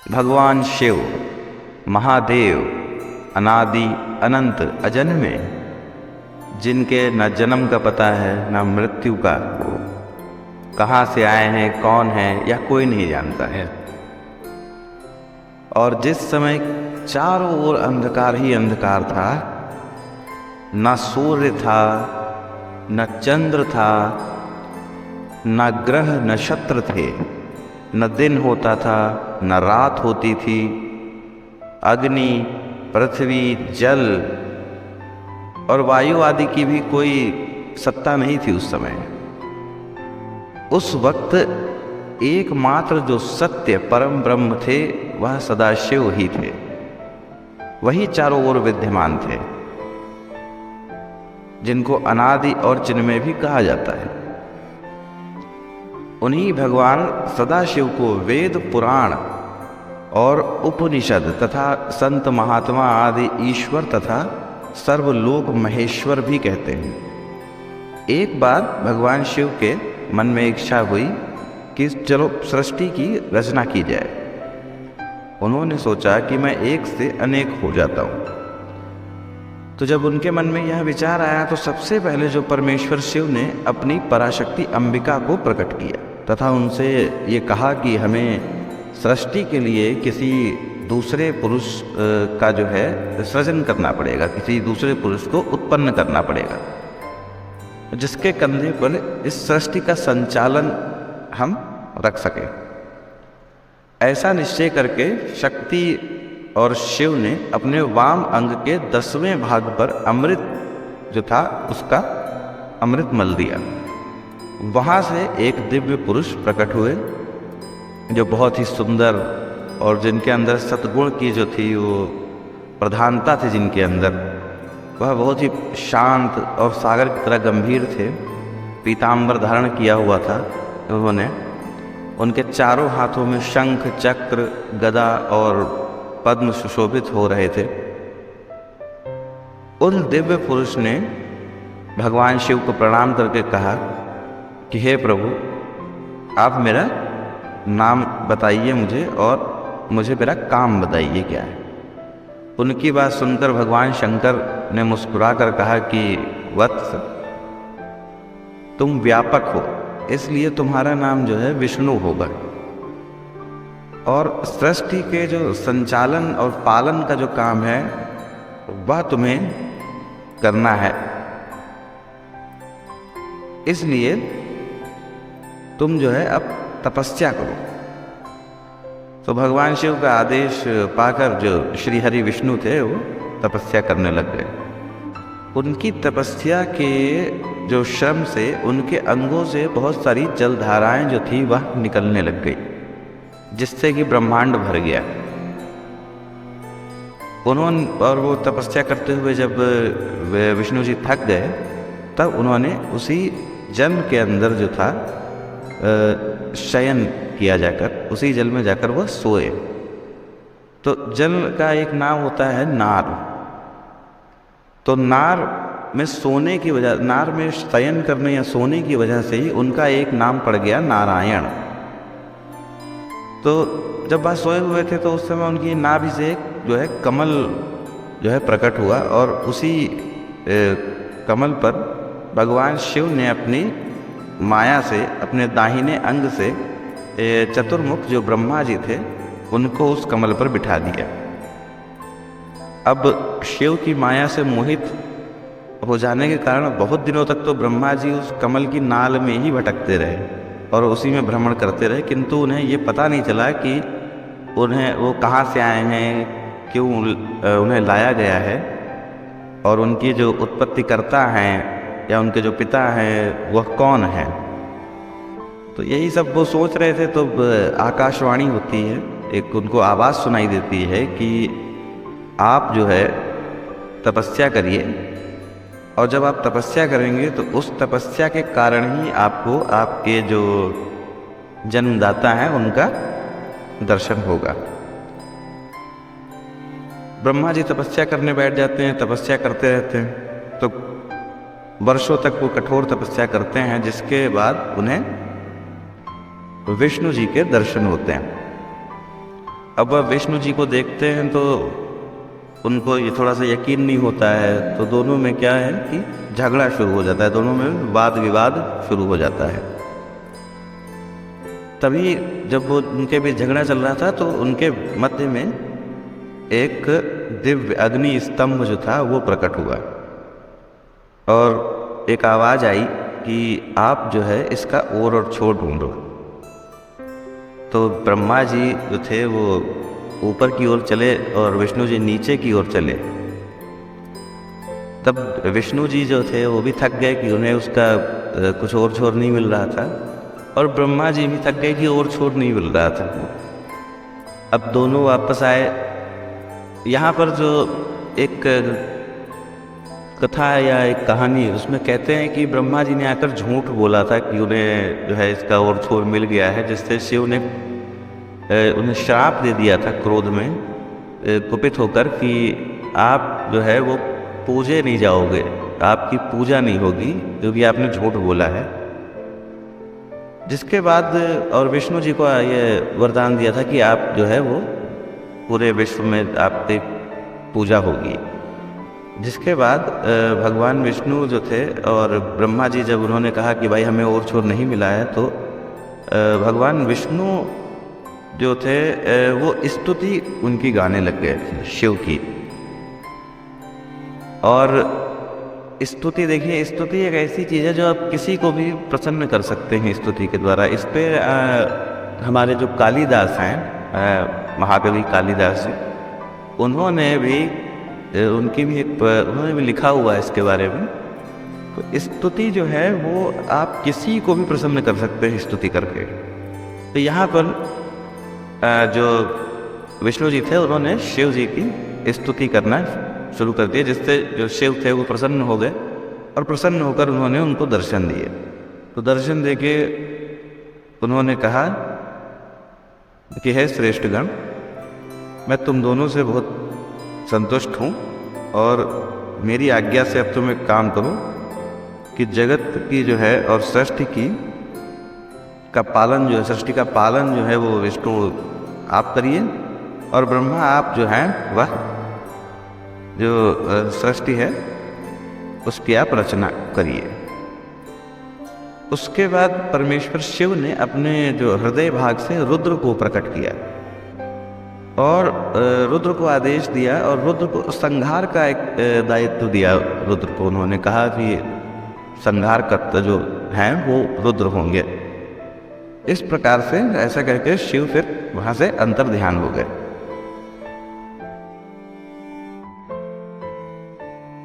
भगवान शिव महादेव अनादि अनंत अजन्मे, जिनके न जन्म का पता है न मृत्यु का, कहाँ से आए हैं कौन है या कोई नहीं जानता है। और जिस समय चारों ओर अंधकार ही अंधकार था, न सूर्य था न चंद्र था, न ग्रह नक्षत्र थे, न दिन होता था न रात होती थी, अग्नि पृथ्वी जल और वायु आदि की भी कोई सत्ता नहीं थी उस समय। उस वक्त एकमात्र जो सत्य परम ब्रह्म थे वह सदाशिव ही थे, वही चारों ओर विद्यमान थे, जिनको अनादि और चिन्मय भी कहा जाता है। उन्हीं भगवान सदाशिव को वेद पुराण और उपनिषद तथा संत महात्मा आदि ईश्वर तथा सर्वलोक महेश्वर भी कहते हैं। एक बार भगवान शिव के मन में इच्छा हुई कि चलो सृष्टि की रचना की जाए। उन्होंने सोचा कि मैं एक से अनेक हो जाता हूँ। तो जब उनके मन में यह विचार आया तो सबसे पहले जो परमेश्वर शिव ने अपनी पराशक्ति अंबिका को प्रकट किया तथा उनसे ये कहा कि हमें सृष्टि के लिए किसी दूसरे पुरुष का जो है सृजन करना पड़ेगा, किसी दूसरे पुरुष को उत्पन्न करना पड़ेगा, जिसके कंधे पर इस सृष्टि का संचालन हम रख सकें। ऐसा निश्चय करके शक्ति और शिव ने अपने वाम अंग के 10वें भाग पर अमृत जो था उसका अमृत मल दिया। वहाँ से एक दिव्य पुरुष प्रकट हुए जो बहुत ही सुंदर और जिनके अंदर सद्गुण की जो थी वो प्रधानता थी, जिनके अंदर वह बहुत ही शांत और सागर की तरह गंभीर थे। पीताम्बर धारण किया हुआ था उन्होंने। उनके चारों हाथों में शंख चक्र गदा और पद्म सुशोभित हो रहे थे। उन दिव्य पुरुष ने भगवान शिव को प्रणाम करके कहा कि हे प्रभु, आप मेरा नाम बताइए मुझे और मुझे मेरा काम बताइए क्या है। उनकी बात सुनकर भगवान शंकर ने मुस्कुरा कर कहा कि वत्स, तुम व्यापक हो, इसलिए तुम्हारा नाम जो है विष्णु होगा, और सृष्टि के जो संचालन और पालन का जो काम है वह तुम्हें करना है, इसलिए तुम जो है अब तपस्या करो। तो भगवान शिव का आदेश पाकर जो श्री हरि विष्णु थे वो तपस्या करने लग गए। उनकी तपस्या के जो श्रम से उनके अंगों से बहुत सारी जलधाराएं जो थी वह निकलने लग गई, जिससे कि ब्रह्मांड भर गया। उन्होंने और वो तपस्या करते हुए जब विष्णु जी थक गए तब उन्होंने उसी जल के अंदर जो था शयन किया जाकर, उसी जल में जाकर वह सोए। तो जल का एक नाम होता है नार। तो नार में सोने की वजह, नार में शयन करने या सोने की वजह से ही उनका एक नाम पड़ गया नारायण। तो जब वह सोए हुए थे तो उस समय उनकी नाभि से एक जो है कमल जो है प्रकट हुआ, और उसी कमल पर भगवान शिव ने अपनी माया से अपने दाहिने अंग से चतुर्मुख जो ब्रह्मा जी थे उनको उस कमल पर बिठा दिया। अब शिव की माया से मोहित हो जाने के कारण बहुत दिनों तक तो ब्रह्मा जी उस कमल की नाल में ही भटकते रहे और उसी में भ्रमण करते रहे, किंतु उन्हें ये पता नहीं चला कि उन्हें वो कहाँ से आए हैं, क्यों उन्हें लाया गया है, और उनकी जो उत्पत्तिकर्ता हैं या उनके जो पिता हैं वह कौन है। तो यही सब वो सोच रहे थे। तो आकाशवाणी होती है, एक उनको आवाज़ सुनाई देती है कि आप जो है तपस्या करिए, और जब आप तपस्या करेंगे तो उस तपस्या के कारण ही आपको आपके जो जन्मदाता हैं उनका दर्शन होगा। ब्रह्मा जी तपस्या करने बैठ जाते हैं, तपस्या करते रहते हैं, तो वर्षों तक वो कठोर तपस्या करते हैं, जिसके बाद उन्हें विष्णु जी के दर्शन होते हैं। अब वह विष्णु जी को देखते हैं तो उनको ये थोड़ा सा यकीन नहीं होता है, तो दोनों में क्या है कि झगड़ा शुरू हो जाता है, दोनों में वाद विवाद शुरू हो जाता है। तभी जब वो उनके बीच झगड़ा चल रहा था तो उनके मध्य में एक दिव्य अग्नि स्तंभ जो था वो प्रकट हुआ और एक आवाज़ आई कि आप जो है इसका ओर और छोर ढूंढो। तो ब्रह्मा जी जो थे वो ऊपर की ओर चले और विष्णु जी नीचे की ओर चले। तब विष्णु जी जो थे वो भी थक गए कि उन्हें उसका कुछ और छोर नहीं मिल रहा था, और ब्रह्मा जी भी थक गए कि और छोर नहीं मिल रहा था। अब दोनों वापस आए। यहाँ पर जो एक कथा या एक कहानी उसमें कहते हैं कि ब्रह्मा जी ने आकर झूठ बोला था कि उन्हें जो है इसका और छोर मिल गया है, जिससे शिव ने उन्हें श्राप दे दिया था क्रोध में कुपित होकर कि आप जो है वो पूजे नहीं जाओगे, आपकी पूजा नहीं होगी क्योंकि आपने झूठ बोला है। जिसके बाद और विष्णु जी को ये वरदान दिया था कि आप जो है वो पूरे विश्व में आपकी पूजा होगी। जिसके बाद भगवान विष्णु जो थे और ब्रह्मा जी जब उन्होंने कहा कि भाई हमें और छोर नहीं मिला है, तो भगवान विष्णु जो थे वो स्तुति उनकी गाने लग गए शिव की। और स्तुति, देखिए स्तुति एक ऐसी चीज़ है जो आप किसी को भी प्रसन्न कर सकते हैं स्तुति के द्वारा। इस पे हमारे जो कालिदास हैं, महाकवि कालिदास जी, उन्होंने भी उन्होंने भी लिखा हुआ है इसके बारे में। तो स्तुति जो है वो आप किसी को भी प्रसन्न कर सकते हैं स्तुति करके। तो यहाँ पर जो विष्णु जी थे उन्होंने शिव जी की स्तुति करना शुरू कर दिया, जिससे जो शिव थे वो प्रसन्न हो गए और प्रसन्न होकर उन्होंने उनको दर्शन दिए। तो दर्शन देके उन्होंने कहा कि हे श्रेष्ठगण, मैं तुम दोनों से बहुत संतुष्ट हूँ और मेरी आज्ञा से अब तुम एक काम करो कि जगत की जो है और सृष्टि का पालन जो है, सृष्टि का पालन जो है वो विष्णु आप करिए, और ब्रह्मा आप जो हैं वह जो सृष्टि है उसकी आप रचना करिए। उसके बाद परमेश्वर शिव ने अपने जो हृदय भाग से रुद्र को प्रकट किया और रुद्र को आदेश दिया और रुद्र को संहार का एक दायित्व दिया। रुद्र को उन्होंने कहा कि संहार कर्ता जो हैं वो रुद्र होंगे। इस प्रकार से ऐसा करके शिव फिर वहाँ से अंतर ध्यान हो गए।